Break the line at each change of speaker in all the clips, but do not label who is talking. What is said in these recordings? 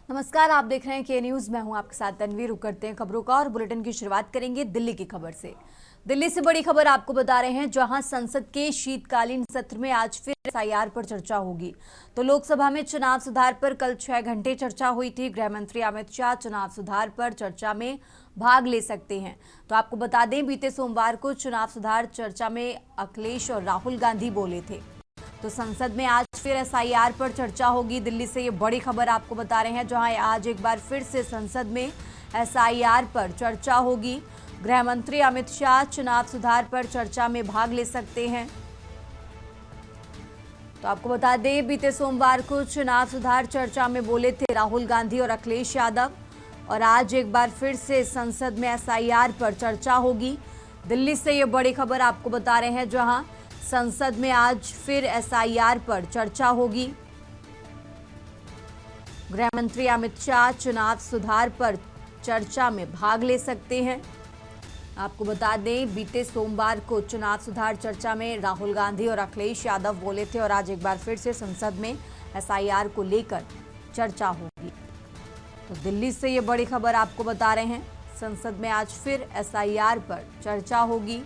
नमस्कार, आप देख रहे हैं के न्यूज। मैं हूं आपके साथ तनवीर। रुक करते हैं खबरों का और बुलेटिन की शुरुआत करेंगे दिल्ली की खबर से। दिल्ली से बड़ी खबर आपको बता रहे हैं, जहां संसद के शीतकालीन सत्र में आज फिर एसआईआर पर चर्चा होगी। तो लोकसभा में चुनाव सुधार पर कल 6 घंटे चर्चा हुई थी। गृह मंत्री अमित शाह चुनाव सुधार पर चर्चा में भाग ले सकते हैं। तो आपको बता दें, बीते सोमवार को चुनाव सुधार चर्चा में अखिलेश और राहुल गांधी बोले थे। तो संसद में आज फिर एसआईआर पर चर्चा होगी। दिल्ली से ये बड़ी खबर आपको बता रहे हैं, जहां आज एक बार फिर से संसद में एसआईआर पर चर्चा होगी। गृह मंत्री अमित शाह चुनाव सुधार पर चर्चा में भाग ले सकते हैं। तो आपको बता दें, बीते सोमवार को चुनाव सुधार चर्चा में बोले थे राहुल गांधी और अखिलेश यादव, और आज एक बार फिर से संसद में एसआईआर पर चर्चा होगी। दिल्ली से ये बड़ी खबर आपको बता रहे हैं, जहां संसद में आज फिर एसआईआर पर चर्चा होगी। गृह मंत्री अमित शाह चुनाव सुधार पर चर्चा में भाग ले सकते हैं। आपको बता दें, बीते सोमवार को चुनाव सुधार चर्चा में राहुल गांधी और अखिलेश यादव बोले थे, और आज एक बार फिर से संसद में एसआईआर को लेकर चर्चा होगी। तो दिल्ली से ये बड़ी खबर आपको बता रहे हैं, संसद में आज फिर एसआईआर पर चर्चा होगी।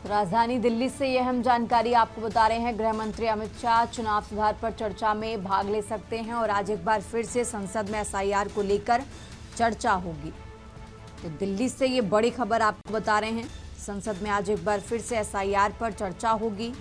राजधानी दिल्ली से यह अहम जानकारी आपको बता रहे हैं, गृह मंत्री अमित शाह चुनाव सुधार पर चर्चा में भाग ले सकते हैं, और आज एक बार फिर से संसद में एसआईआर को लेकर चर्चा होगी। तो दिल्ली से ये बड़ी खबर आपको बता रहे हैं, संसद में आज एक बार फिर से एसआईआर पर चर्चा होगी।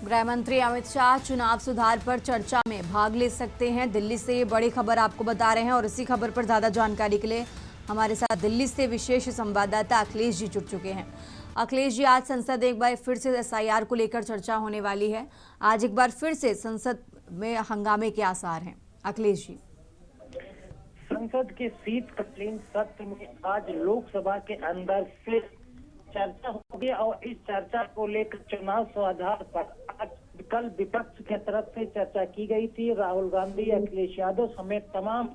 गृह मंत्री अमित शाह चुनाव सुधार पर चर्चा में भाग ले सकते हैं। दिल्ली से ये बड़ी खबर आपको बता रहे हैं, और इसी खबर पर ज्यादा जानकारी के लिए हमारे साथ दिल्ली से विशेष संवाददाता अखिलेश जी जुड़ चुके हैं। अखिलेश जी, आज संसद एक बार फिर से एसआईआर को लेकर चर्चा होने वाली है। आज एक बार फिर से संसद में हंगामे के आसार हैं। अखिलेश जी,
संसद के शीतकालीन सत्र में आज लोकसभा के अंदर फिर चर्चा होगी और इस चर्चा को लेकर चुनाव सुधार पर आज कल विपक्ष की तरफ से चर्चा की गई थी। राहुल गांधी, अखिलेश यादव समेत तमाम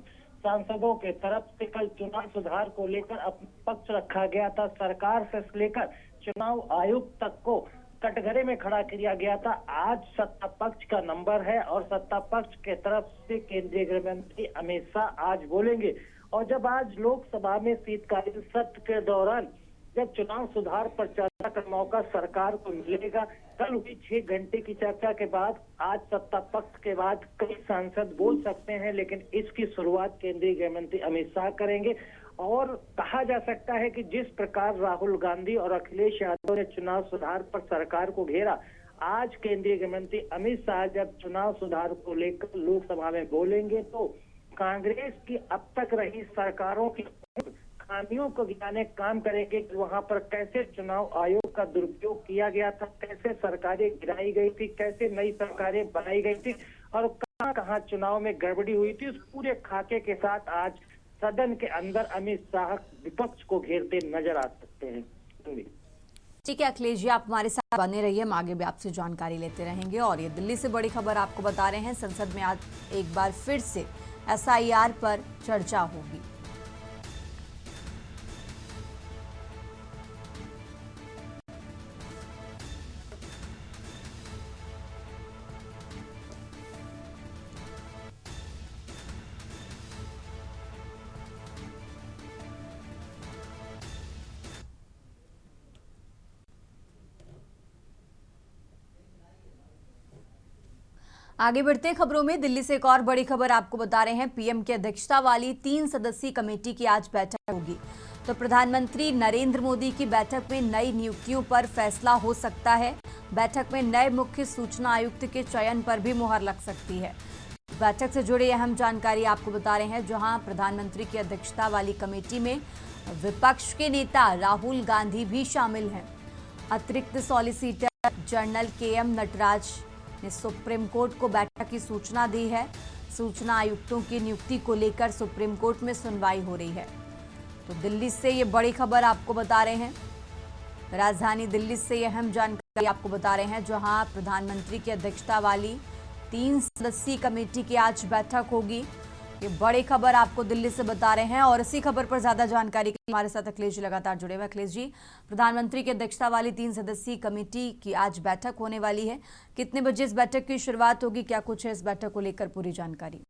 सांसदों के तरफ से कल चुनाव सुधार को लेकर अपना पक्ष रखा गया था। सरकार से लेकर चुनाव आयोग तक को कटघरे में खड़ा किया गया था। आज सत्ता पक्ष का नंबर है और सत्ता पक्ष के तरफ से केंद्रीय गृह मंत्री अमित शाह आज बोलेंगे। और जब आज लोकसभा में शीतकालीन सत्र के दौरान जब चुनाव सुधार पर चर्चा का मौका सरकार को मिलेगा, कल हुई 6 घंटे की चर्चा के बाद आज सत्ता पक्ष के बाद कई सांसद बोल सकते हैं, लेकिन इसकी शुरुआत केंद्रीय गृह मंत्री अमित शाह करेंगे। और कहा जा सकता है कि जिस प्रकार राहुल गांधी और अखिलेश यादव ने चुनाव सुधार पर सरकार को घेरा, आज केंद्रीय गृह मंत्री अमित शाह जब चुनाव सुधार को लेकर लोकसभा में बोलेंगे तो कांग्रेस की अब तक रही सरकारों की खामियों को गिनाने काम करेंगे कि वहां पर कैसे चुनाव आयोग का दुरुपयोग किया गया था, कैसे सरकारें गिराई गई थी, कैसे नई सरकारें बनाई गई थी और कहां कहां चुनाव में गड़बड़ी हुई थी। उस पूरे खाके के साथ आज सदन के अंदर अमित शाह विपक्ष को घेरते नजर आ सकते हैं।
ठीक है अखिलेश जी, आप हमारे साथ बने रहिए, हम आगे भी आपसे जानकारी लेते रहेंगे। और ये दिल्ली से बड़ी खबर आपको बता रहे हैं, संसद में आज एक बार फिर से एसआईआर पर चर्चा होगी। आगे बढ़ते हैं खबरों में। दिल्ली से एक और बड़ी खबर आपको बता रहे हैं। पीएम की अध्यक्षता वाली 3 सदस्यीय कमेटी की आज बैठक होगी। तो प्रधानमंत्री नरेंद्र मोदी की बैठक में नई नियुक्तियों पर फैसला हो सकता है। बैठक में नए मुख्य सूचना आयुक्त के चयन पर भी मुहर लग सकती है। बैठक से जुड़ी अहम जानकारी आपको बता रहे हैं, जहां प्रधानमंत्री की अध्यक्षता वाली कमेटी में विपक्ष के नेता राहुल गांधी भी शामिल हैं। अतिरिक्त सॉलिसिटर जनरल केएम नटराज ने सुप्रीम कोर्ट को बैठक की सूचना दी है। सूचना आयुक्तों की नियुक्ति को लेकर सुप्रीम कोर्ट में सुनवाई हो रही है। तो दिल्ली से ये बड़ी खबर आपको बता रहे हैं। राजधानी दिल्ली से ये अहम जानकारी आपको बता रहे हैं, जहां प्रधानमंत्री की अध्यक्षता वाली 3 सदस्यीय कमेटी की आज बैठक होगी। ये बड़ी खबर आपको दिल्ली से बता रहे हैं। और इसी खबर पर ज्यादा जानकारी के लिए हमारे साथ अखिलेश जी लगातार जुड़े हुए। अखिलेश जी, प्रधानमंत्री की अध्यक्षता वाली 3 सदस्यीय कमेटी की आज बैठक होने वाली है। कितने बजे इस बैठक की शुरुआत होगी, क्या कुछ है इस बैठक को लेकर पूरी जानकारी?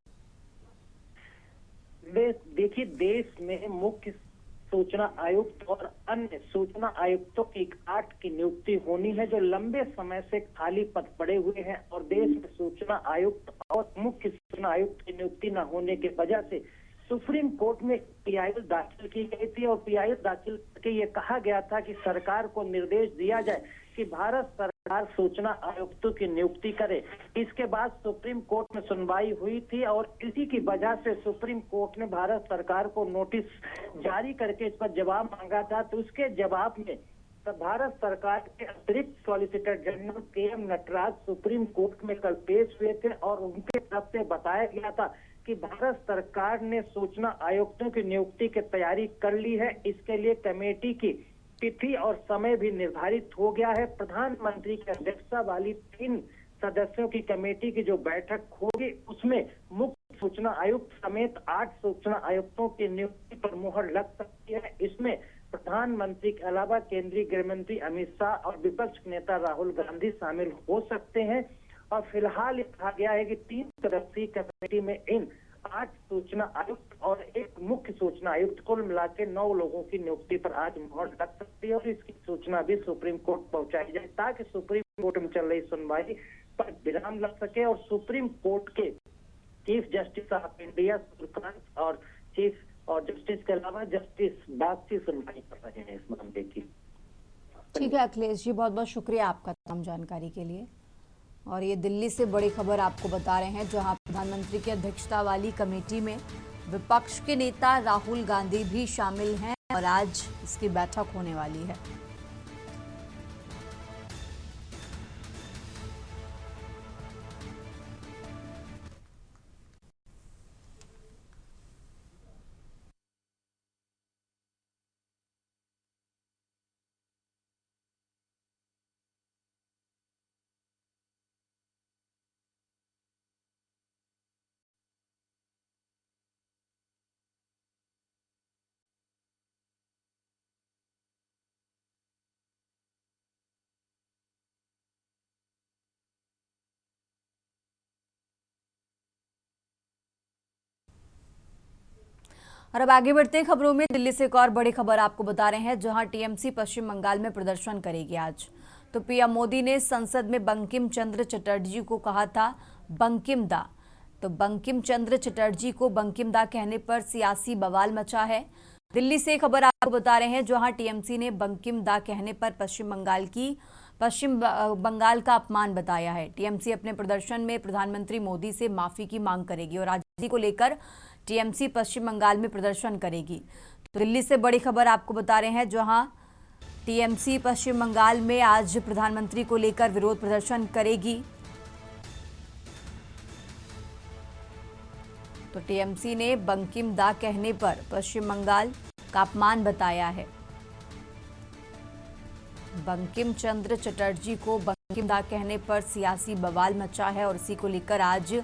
देखिए, देश में मुख्य सूचना आयुक्त और अन्य सूचना आयुक्तों की 8 की नियुक्ति होनी है, जो लंबे समय से खाली पद पड़े हुए हैं। और देश में सूचना आयुक्त और मुख्य सूचना आयुक्त की नियुक्ति न होने की वजह से सुप्रीम कोर्ट में पीआईएल दाखिल की गई थी। और पीआईएल दाखिल करके ये कहा गया था कि सरकार को निर्देश दिया जाए कि भारत सरकार सूचना आयुक्तों की नियुक्ति करे। इसके बाद सुप्रीम कोर्ट में सुनवाई हुई थी और इसी की वजह से सुप्रीम कोर्ट ने भारत सरकार को नोटिस जारी करके इस पर जवाब मांगा था। तो उसके जवाब में भारत सरकार के अतिरिक्त solicitor general KM Nataraj supreme court में कल पेश हुए थे और उनके तरफ से बताया गया था कि भारत सरकार ने सूचना आयुक्तों की नियुक्ति की तैयारी कर ली है। इसके लिए कमेटी की तिथि और समय भी निर्धारित हो गया है। प्रधानमंत्री की अध्यक्षता वाली 3 सदस्यों की कमेटी की जो बैठक होगी, उसमें मुख्य सूचना आयुक्त समेत 8 सूचना आयुक्तों की नियुक्ति पर मुहर लग सकती है। इसमें प्रधानमंत्री के अलावा केंद्रीय गृह मंत्री अमित शाह और विपक्ष के नेता राहुल गांधी शामिल हो सकते हैं। और फिलहाल कहा गया है कि 3 सदस्यीय कमेटी में इन 8 सूचना आयुक्त और एक मुख्य सूचना आयुक्त, कुल मिला के 9 लोगों की नियुक्ति पर आज मुहर लग सकती है। और इसकी सूचना भी सुप्रीम कोर्ट पहुंचाई जाए ताकि सुप्रीम कोर्ट में चल रही सुनवाई पर विराम लग सके। और सुप्रीम कोर्ट के chief justice of India Suryakant और चीफ और जस्टिस के अलावा जस्टिस बागची सुनवाई कर रहे हैं इस मामले की।
ठीक है अखिलेश जी, बहुत बहुत शुक्रिया आपका तमाम जानकारी के लिए। और ये दिल्ली से बड़ी खबर आपको बता रहे हैं, जहां प्रधानमंत्री की अध्यक्षता वाली कमेटी में विपक्ष के नेता राहुल गांधी भी शामिल हैं और आज इसकी बैठक होने वाली है। और अब आगे बढ़ते हैं खबरों में। दिल्ली से एक और बड़ी खबर आपको बता रहे हैं, जहां टीएमसी पश्चिम बंगाल में प्रदर्शन करेगी आज। तो पीएम मोदी ने संसद में बंकिम चंद्र चटर्जी को कहा था बंकिम दा। तो बंकिम चंद्र चटर्जी को बंकिम दा कहने पर सियासी बवाल मचा है। दिल्ली से खबर आपको बता रहे हैं, जहां टीएमसी ने बंकिम दा कहने पर पश्चिम बंगाल का अपमान बताया है। टीएमसी अपने प्रदर्शन में प्रधानमंत्री मोदी से माफी की मांग करेगी और आजादी को लेकर टीएमसी पश्चिम बंगाल में प्रदर्शन करेगी। तो दिल्ली से बड़ी खबर आपको बता रहे हैं, जहां टीएमसी पश्चिम बंगाल में आज प्रधानमंत्री को लेकर विरोध प्रदर्शन करेगी। तो टीएमसी ने बंकिम दा कहने पर पश्चिम बंगाल का अपमान बताया है। बंकिम चंद्र चटर्जी को बंकिम दा कहने पर सियासी बवाल मचा है और इसी को लेकर आज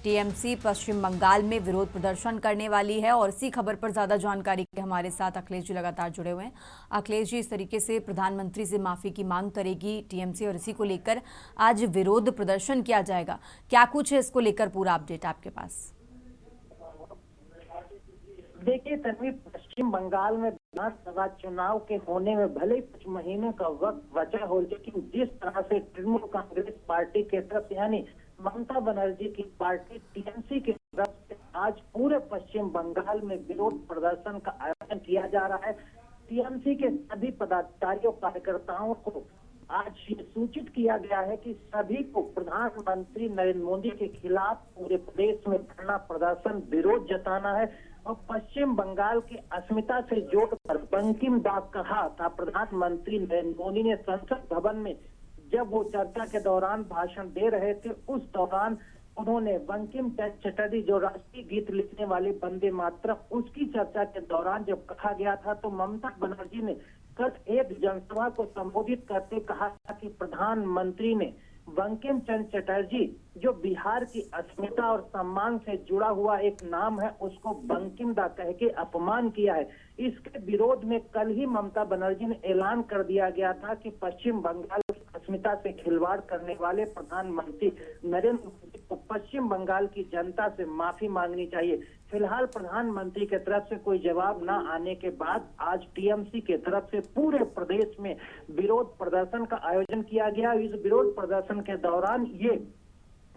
टीएमसी पश्चिम बंगाल में विरोध प्रदर्शन करने वाली है। और इसी खबर पर ज्यादा जानकारी के हमारे साथ अखिलेश जी लगातार जुड़े हुए हैं। अखिलेश जी, इस तरीके से प्रधानमंत्री से माफी की मांग करेगी टीएमसी और इसी को लेकर आज विरोध प्रदर्शन किया जाएगा, क्या कुछ है इसको लेकर पूरा अपडेट आपके पास?
देखिए तन्वी, पश्चिम बंगाल में विधानसभा चुनाव के होने में भले ही कुछ महीने का वक्त बचा हो, लेकिन जिस तरह से तृणमूल कांग्रेस पार्टी के तरफ यानी ममता बनर्जी की पार्टी टीएमसी की तरफ से आज पूरे पश्चिम बंगाल में विरोध प्रदर्शन का आयोजन किया जा रहा है। टीएमसी के सभी पदाधिकारियों कार्यकर्ताओं को आज ये सूचित किया गया है कि सभी को प्रधानमंत्री नरेंद्र मोदी के खिलाफ पूरे प्रदेश में धरना प्रदर्शन विरोध जताना है और पश्चिम बंगाल की अस्मिता से जोड़कर बंकिम दा कहा था प्रधानमंत्री नरेंद्र मोदी ने संसद भवन में जब वो चर्चा के दौरान भाषण दे रहे थे, उस दौरान उन्होंने बंकिम चटर्जी जो राष्ट्रीय गीत लिखने वाले वंदे मातरम, उसकी चर्चा के दौरान जब कहा गया था तो ममता बनर्जी ने कल एक जनसभा को संबोधित करते कहा था कि प्रधानमंत्री ने बंकिम चंद्र चटर्जी जो बिहार की अस्मिता और सम्मान से जुड़ा हुआ एक नाम है, उसको बंकिम दा कह के अपमान किया है। इसके विरोध में कल ही ममता बनर्जी ने ऐलान कर दिया गया था कि पश्चिम बंगाल की अस्मिता से खिलवाड़ करने वाले प्रधानमंत्री नरेंद्र मोदी को पश्चिम बंगाल की जनता से माफी मांगनी चाहिए। फिलहाल प्रधानमंत्री के तरफ से कोई जवाब न आने के बाद आज टीएमसी के तरफ से पूरे प्रदेश में विरोध प्रदर्शन का आयोजन किया गया। इस विरोध प्रदर्शन के दौरान ये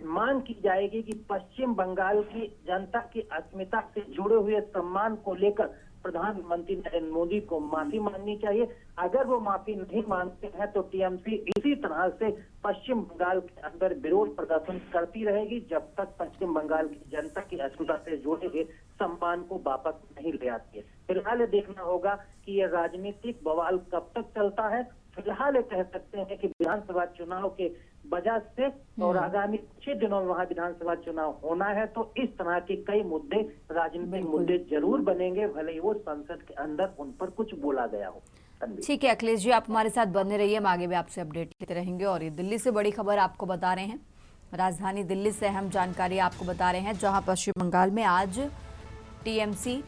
मांग की जाएगी कि पश्चिम बंगाल की जनता की अस्मिता से जुड़े हुए सम्मान को लेकर प्रधानमंत्री नरेंद्र मोदी को माफी मांगनी चाहिए। अगर वो माफी नहीं मांगते हैं तो टीएमसी इसी तरह से पश्चिम बंगाल के अंदर विरोध प्रदर्शन करती रहेगी जब तक पश्चिम बंगाल की जनता की अस्मिता से जुड़े हुए सम्मान को वापस नहीं ले आती है। फिलहाल ये देखना होगा कि ये राजनीतिक बवाल कब तक चलता है। फिलहाल ये कह सकते हैं कि विधानसभा चुनाव के वजह से और आगामी कुछ दिनों में वहां विधानसभा चुनाव होना है तो इस तरह के कई मुद्दे राजनीतिक मुद्दे जरूर बनेंगे, भले ही वो संसद के अंदर उन पर कुछ बोला गया हो।
ठीक है अखिलेश जी, आप हमारे साथ बने रहिए, हम आगे भी आपसे अपडेट लेते रहेंगे। और ये दिल्ली से बड़ी खबर आपको बता रहे हैं, राजधानी दिल्ली से अहम जानकारी आपको बता रहे हैं, जहां पश्चिम बंगाल में आज टीएमसी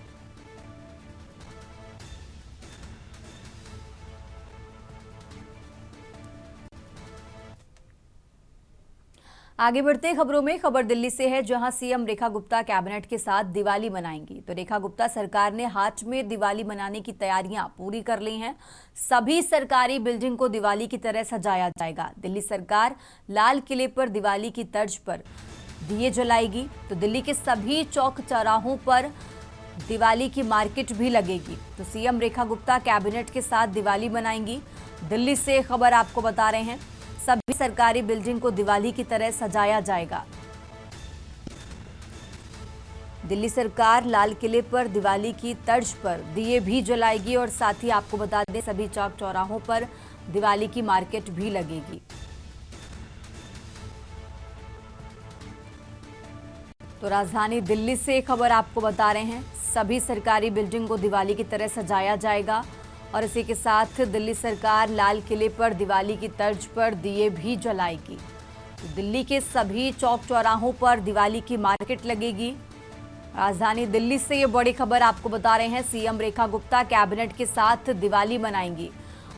आगे बढ़ते खबरों में खबर दिल्ली से है, जहां सीएम रेखा गुप्ता कैबिनेट के साथ दिवाली मनाएंगी। तो रेखा गुप्ता सरकार ने हाथ में दिवाली मनाने की तैयारियां पूरी कर ली हैं। सभी सरकारी बिल्डिंग को दिवाली की तरह सजाया जाएगा। दिल्ली सरकार लाल किले पर दिवाली की तर्ज पर दिए जलाएगी। तो दिल्ली के सभी चौक चौराहों पर दिवाली की मार्केट भी लगेगी। तो सीएम रेखा गुप्ता कैबिनेट के साथ दिवाली मनाएंगी। दिल्ली से खबर आपको बता रहे हैं, सभी सरकारी बिल्डिंग को दिवाली की तरह सजाया जाएगा। दिल्ली सरकार लाल किले पर दिवाली की तर्ज पर दिए भी जलाएगी और साथ ही आपको बता दें सभी चौक चौराहों पर दिवाली की मार्केट भी लगेगी। तो राजधानी दिल्ली से खबर आपको बता रहे हैं, सभी सरकारी बिल्डिंग को दिवाली की तरह सजाया जाएगा और इसी के साथ दिल्ली सरकार लाल किले पर दिवाली की तर्ज पर दिए भी जलाएगी। तो दिल्ली के सभी चौक चौराहों पर दिवाली की मार्केट लगेगी। राजधानी दिल्ली से ये बड़ी खबर आपको बता रहे हैं, सीएम रेखा गुप्ता कैबिनेट के साथ दिवाली मनाएंगी।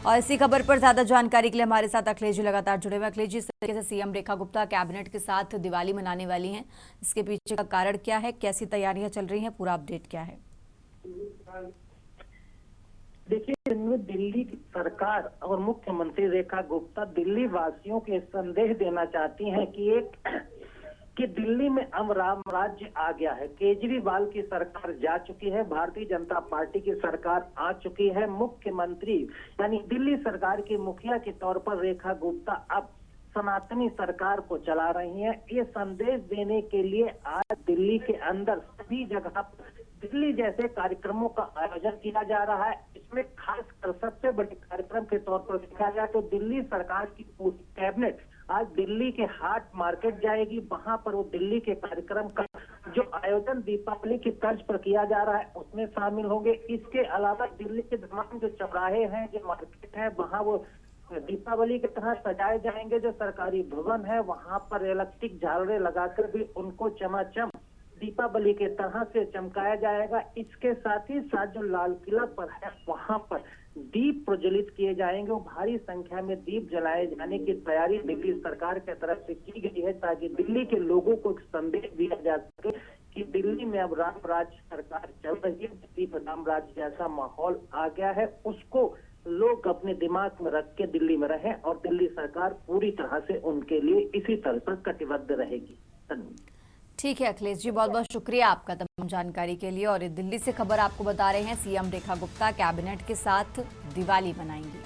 और इसी खबर पर ज्यादा जानकारी के लिए हमारे साथ अखिलेश जी लगातार जुड़े हुए। अखिलेश जी, इस तरीके से सीएम रेखा गुप्ता कैबिनेट के साथ दिवाली मनाने वाली हैं, इसके पीछे का कारण क्या है, कैसी तैयारियां चल रही हैं, पूरा अपडेट क्या है?
देखिए, इनमें दिल्ली की सरकार और मुख्यमंत्री रेखा गुप्ता दिल्ली वासियों के संदेश देना चाहती हैं कि दिल्ली में अब राम राज्य आ गया है। केजरीवाल की सरकार जा चुकी है, भारतीय जनता पार्टी की सरकार आ चुकी है। मुख्यमंत्री यानी दिल्ली सरकार की मुखिया के तौर पर रेखा गुप्ता अब सनातनी सरकार को चला रही हैं। ये संदेश देने के लिए आज दिल्ली के अंदर सभी जगह दिल्ली जैसे कार्यक्रमों का आयोजन किया जा रहा है। इसमें खासकर सबसे बड़े कार्यक्रम के तौर पर देखा जाए तो दिल्ली सरकार की पूरी कैबिनेट आज दिल्ली के हाट मार्केट जाएगी। वहां पर वो दिल्ली के कार्यक्रम का जो आयोजन दीपावली की तर्ज पर किया जा रहा है उसमें शामिल होंगे। इसके अलावा दिल्ली के तमाम जो चौराहे हैं, जो मार्केट है, वहाँ वो दीपावली की तरह सजाए जाएंगे। जो सरकारी भवन है वहां पर इलेक्ट्रिक झालरें लगाकर भी उनको चमाचम दीपावली के तरह से चमकाया जाएगा। इसके साथ ही साथ जो लाल किला पर है वहां पर दीप प्रज्वलित किए जाएंगे और भारी संख्या में दीप जलाए जाने की तैयारी दिल्ली सरकार की तरफ से की गई है, ताकि दिल्ली के लोगों को एक संदेश दिया जा सके कि दिल्ली में अब राम राज्य सरकार चल रही है। दिल्ली पर राम राज्य जैसा माहौल आ गया है, उसको लोग अपने दिमाग में रख के दिल्ली में रहें और दिल्ली सरकार पूरी तरह से उनके लिए इसी तरह पर कटिबद्ध रहेगी।
ठीक है अखिलेश जी, बहुत बहुत शुक्रिया आपका तमाम जानकारी के लिए। और दिल्ली से खबर आपको बता रहे हैं, सीएम रेखा गुप्ता कैबिनेट के साथ दिवाली मनाएंगी।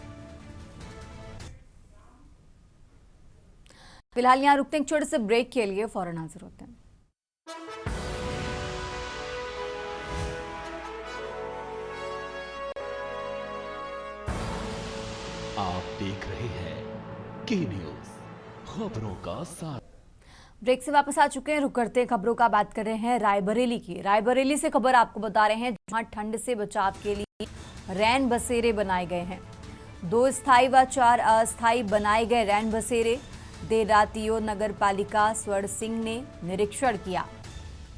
फिलहाल यहाँ रुकते हैं एक छोटे से ब्रेक के लिए, फौरन हाजिर होते हैं।
आप देख रहे हैं के न्यूज, खबरों का साथ।
ब्रेक से वापस आ चुके हैं, रुक करते हैं खबरों का। बात कर रहे हैं रायबरेली की। रायबरेली से खबर आपको बता रहे हैं, जहां ठंड से बचाव के लिए रैन बसेरे बनाए गए हैं। 2 स्थायी व 4 अस्थायी बनाए गए रैन बसेरे देर रात ईओ नगर पालिका स्वर्ण सिंह ने निरीक्षण किया।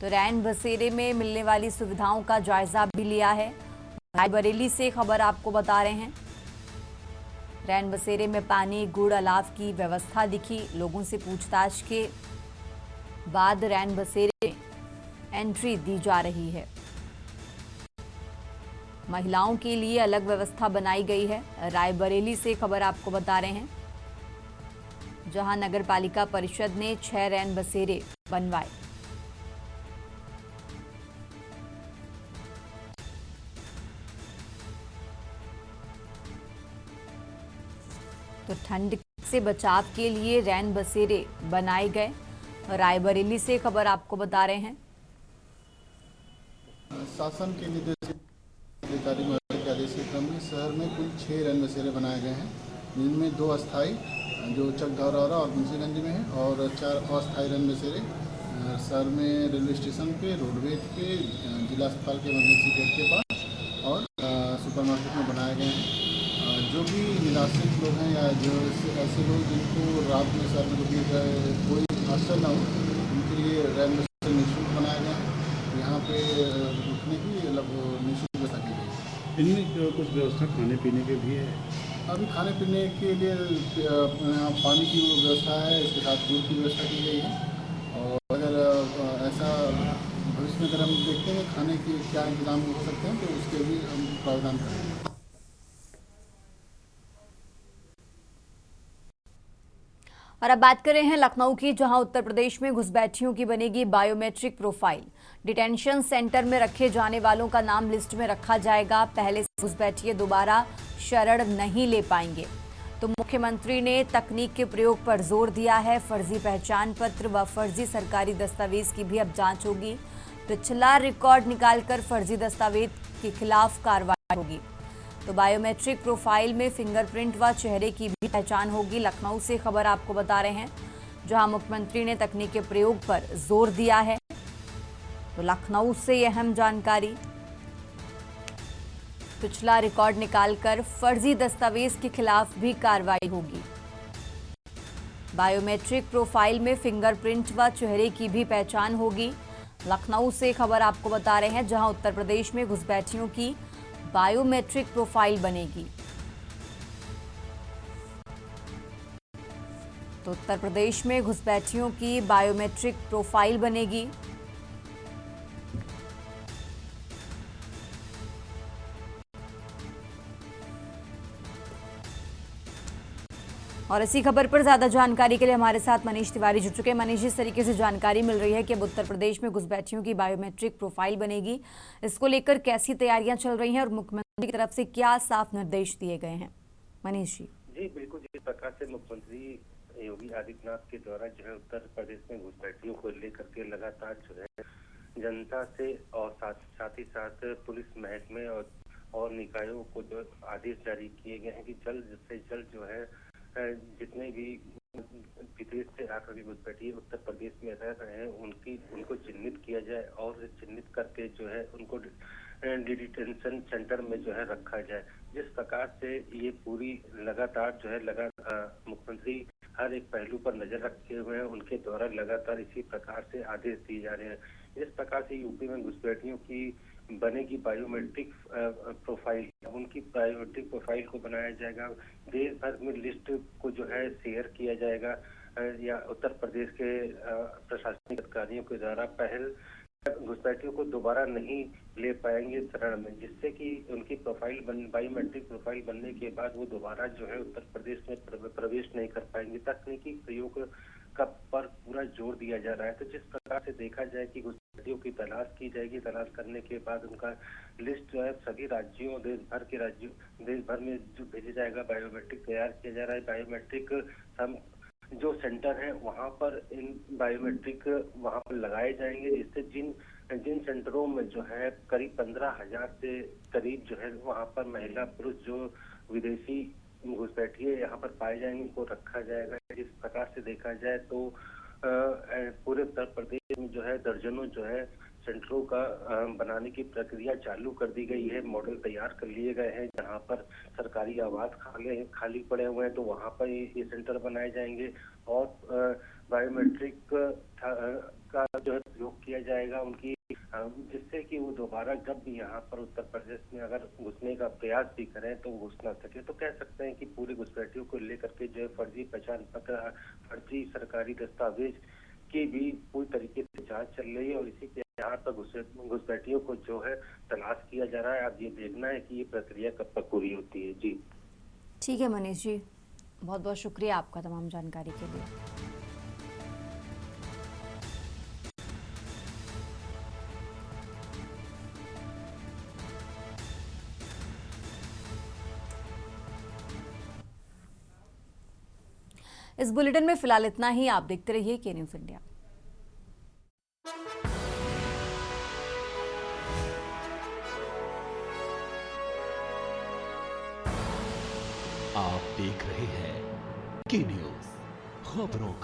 तो रैन बसेरे में मिलने वाली सुविधाओं का जायजा भी लिया है। रायबरेली से खबर आपको बता रहे हैं, रैन बसेरे में पानी, गुड़, अलाव की व्यवस्था दिखी। लोगों से पूछताछ के बाद रैन बसेरे में एंट्री दी जा रही है। महिलाओं के लिए अलग व्यवस्था बनाई गई है। रायबरेली से खबर आपको बता रहे हैं, जहां नगर पालिका परिषद ने 6 रैन बसेरे बनवाए। तो ठंड से बचाव के लिए रैन बसेरे बनाए गए। रायबरेली से खबर आपको बता रहे हैं,
शासन के निर्देश अधिकारी महोदय के आदेश के क्रम में शहर में कुल 6 रैन बसेरे बनाए गए हैं, जिनमें 2 अस्थायी जो चकधौरा और मुंशीगंज में है और 4 अस्थायी रैन बसेरे शहर में रेलवे स्टेशन पे, रोडवेज पे, जिला अस्पताल के इमरजेंसी गेट के पास और सुपरमार्केट में बनाए गए हैं। जो भी निराश्रित लोग हैं या जो ऐसे लोग जिनको रात में शहर में कोई आश्रय न हो, उनके लिए रैन बसेरे निःशुल्क बनाया गया है। यहाँ पे रुकने की निःशुल्क व्यवस्था की गई है।
इनमें कुछ व्यवस्था खाने पीने के भी है।
अभी खाने पीने के लिए यहाँ पानी की व्यवस्था है, इसके साथ दूध की व्यवस्था की गई है। और अगर ऐसा भविष्य में अगर हम देखते हैं खाने के क्या इंतजाम हो सकते हैं तो उसके भी हम प्रावधान करेंगे।
और अब बात कर रहे हैं लखनऊ की, जहां उत्तर प्रदेश में घुसपैठियों की बनेगी बायोमेट्रिक प्रोफाइल। डिटेंशन सेंटर में रखे जाने वालों का नाम लिस्ट में रखा जाएगा। पहले से घुसपैठिए दोबारा शरण नहीं ले पाएंगे। तो मुख्यमंत्री ने तकनीक के प्रयोग पर जोर दिया है। फर्जी पहचान पत्र व फर्जी सरकारी दस्तावेज की भी अब जांच होगी। पिछला रिकॉर्ड निकालकर फर्जी दस्तावेज के खिलाफ कार्रवाई होगी। तो बायोमेट्रिक प्रोफाइल में फिंगरप्रिंट व चेहरे की भी पहचान होगी। लखनऊ से खबर आपको बता रहे हैं, जहां मुख्यमंत्री ने तकनीक के प्रयोग पर जोर दिया है। तो लखनऊ से यह अहम जानकारी, पिछला रिकॉर्ड निकालकर फर्जी दस्तावेज के खिलाफ भी कार्रवाई होगी। बायोमेट्रिक प्रोफाइल में फिंगरप्रिंट व चेहरे की भी पहचान होगी। लखनऊ से खबर आपको बता रहे हैं, जहां उत्तर प्रदेश में घुसपैठियों की बायोमेट्रिक प्रोफाइल बनेगी। तो उत्तर प्रदेश में घुसपैठियों की बायोमेट्रिक प्रोफाइल बनेगी। और इसी खबर पर ज्यादा जानकारी के लिए हमारे साथ मनीष तिवारी जुड़ चुके हैं। मनीष, जिस तरीके से जानकारी मिल रही है कि अब उत्तर प्रदेश में घुसपैठियों की बायोमेट्रिक प्रोफाइल बनेगी, इसको लेकर कैसी तैयारियां चल रही हैं और मुख्यमंत्री की तरफ से क्या साफ निर्देश दिए गए हैं? मनीष जी।
जी बिल्कुल, जिस प्रकार से मुख्यमंत्री योगी आदित्यनाथ के द्वारा जो है उत्तर प्रदेश में घुसपैठियों को लेकर के लगातार जो है जनता से और साथ ही साथ पुलिस महकमे और निकायों को जो आदेश जारी किए गए हैं कि जल्द से जल्द जो है जितने भी विदेश से आकर के घुसपैठिए उत्तर प्रदेश में रह रहे हैं उनको चिन्हित किया जाए और चिन्हित करके जो है उनको डिटेंशन सेंटर में जो है रखा जाए। जिस प्रकार से ये पूरी लगातार जो है मुख्यमंत्री हर एक पहलू पर नजर रखे हुए हैं, उनके द्वारा लगातार इसी प्रकार से आदेश दिए जा रहे हैं। जिस प्रकार से यूपी में घुसपैठियों की बनेगी बायोमेट्रिक प्रोफाइल, उनकी बायोमेट्रिक प्रोफाइल को बनाया जाएगा। देश भर में लिस्ट को जो है शेयर किया जाएगा या उत्तर प्रदेश के प्रशासनिक अधिकारियों के द्वारा पहल घुसपैठियों को दोबारा नहीं ले पाएंगे शरण में, जिससे कि उनकी बायोमेट्रिक प्रोफाइल बनने के बाद वो दोबारा जो है उत्तर प्रदेश में प्रवेश नहीं कर पाएंगे। तकनीकी प्रयोग का पर पूरा जोर दिया जा रहा है। तो जिस प्रकार से देखा जाए कि घुसपैठियों की तलाश की जाएगी, तलाश करने के बाद उनका लिस्ट जो है सभी राज्यों, देश भर में जो भेजा जाएगा, बायोमेट्रिक तैयार किया जा रहा है। बायोमेट्रिक हम जो सेंटर है वहां पर इन बायोमेट्रिक वहां पर लगाए जाएंगे, जिससे जिन सेंटरों में जो है करीब 15,000 से करीब जो है वहां पर महिला पुरुष जो विदेशी घुसपैठिए यहाँ पर पाए जाएंगे उनको रखा जाएगा। इस प्रकार से देखा जाए तो पूरे उत्तर प्रदेश में जो है दर्जनों जो है सेंटरों का बनाने की प्रक्रिया चालू कर दी गई है। मॉडल तैयार कर लिए गए हैं, जहां पर सरकारी आवास खाली पड़े हुए हैं तो वहां पर ये सेंटर बनाए जाएंगे और बायोमेट्रिक का जो है प्रयोग किया जाएगा उनकी, जिससे कि वो दोबारा जब भी यहाँ पर उत्तर प्रदेश में अगर घुसने का प्रयास भी करें तो घुस ना सके। तो कह सकते हैं कि पूरे घुसपैठियों को लेकर के जो है फर्जी पहचान पत्र, फर्जी सरकारी दस्तावेज की भी पूरी तरीके से जांच चल रही है और इसी के आधार पर घुसपैठियों को जो है तलाश किया जा रहा है। अब ये देखना है कि ये प्रक्रिया कब तक पूरी होती है। जी
ठीक है मनीष जी, बहुत बहुत शुक्रिया आपका तमाम जानकारी के लिए। इस बुलेटिन में फिलहाल इतना ही। आप देखते रहिए के न्यूज़ इंडिया।
आप देख रहे हैं के न्यूज़, खबरों का